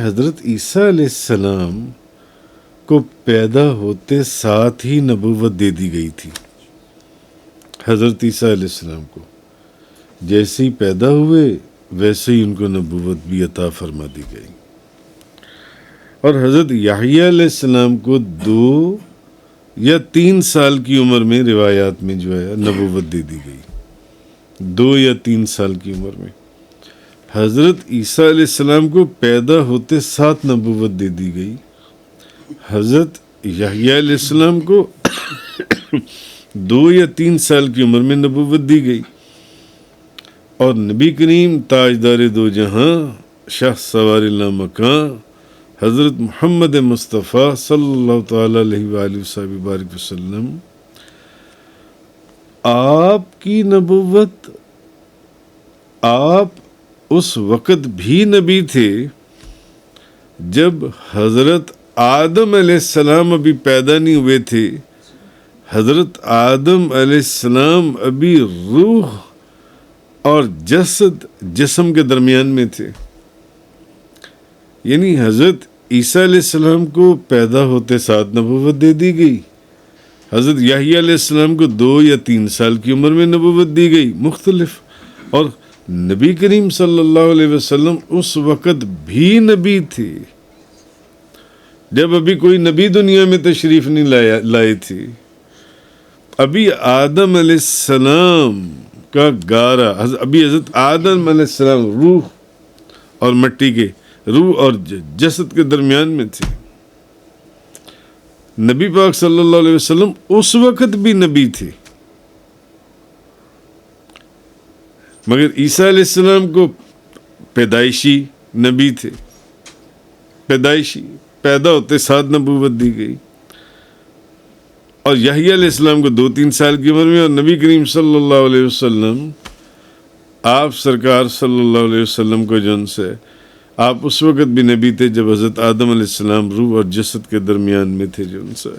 حضرت عیسیٰ علیہ السلام کو پیدا ہوتے ساتھ ہی نبوت دے دی گئی تھی. حضرت عیسیٰ علیہ السلام کو جیسے ہی پیدا ہوئے ویسے ہی ان کو نبوت بھی عطا فرما دی گئی. اور حضرت یحییٰ علیہ السلام کو 2 یا 3 سال کی عمر میں روایات میں جو ہے نبوت دے دی گئی. 2 یا 3 سال کی عمر میں. حضرت عیسیٰ علیہ السلام کو پیدا ہوتے ساتھ نبوت دے دی گئی. حضرت یحییٰ علیہ السلام کو 2 یا 3 سال کی عمر میں نبوت دی گئی. اور نبی کریم تاجدار دو جہاں شاہ سوار لامکاں حضرت محمد مصطفیٰ صلی اللہ تعالی علیہ وآلہ وسلم وسلم آپ کی نبوت، آپ اس وقت بھی نبی تھے جب حضرت آدم علیہ السلام ابھی پیدا نہیں ہوئے تھے. حضرت آدم علیہ السلام ابھی روح اور جسم کے درمیان میں تھے. یعنی حضرت عیسیٰ علیہ السلام کو پیدا ہوتے ساتھ نبوت دے دی گئی. حضرت یحییٰ علیہ السلام کو 2 یا 3 سال کی عمر میں نبوت دی گئی. مختلف. اور نبی کریم صلی اللہ علیہ وسلم اس وقت بھی نبی تھے جب ابھی کوئی نبی دنیا میں تشریف نہیں لائے تھے. ابھی آدم علیہ السلام کا گارا، ابھی حضرت آدم علیہ السلام روح اور مٹی کے، روح اور جسد کے درمیان میں تھے. نبی پاک صلی اللہ علیہ وسلم اس وقت بھی نبی تھے. مگر عیسیٰ علیہ السلام کو پیدائشی نبی تھے. پیدائشی، پیدا ہوتے ساتھ نبوت دی گئی. اور یحییٰ علیہ السلام کو 2-3 سال کی عمر میں. اور نبی کریم صلی اللہ علیہ وسلم، آپ سرکار صلی اللہ علیہ وسلم کو جن سے آپ اس وقت بھی نبی تھے جب حضرت آدم علیہ السلام روح اور جسد کے درمیان میں تھے جن سے.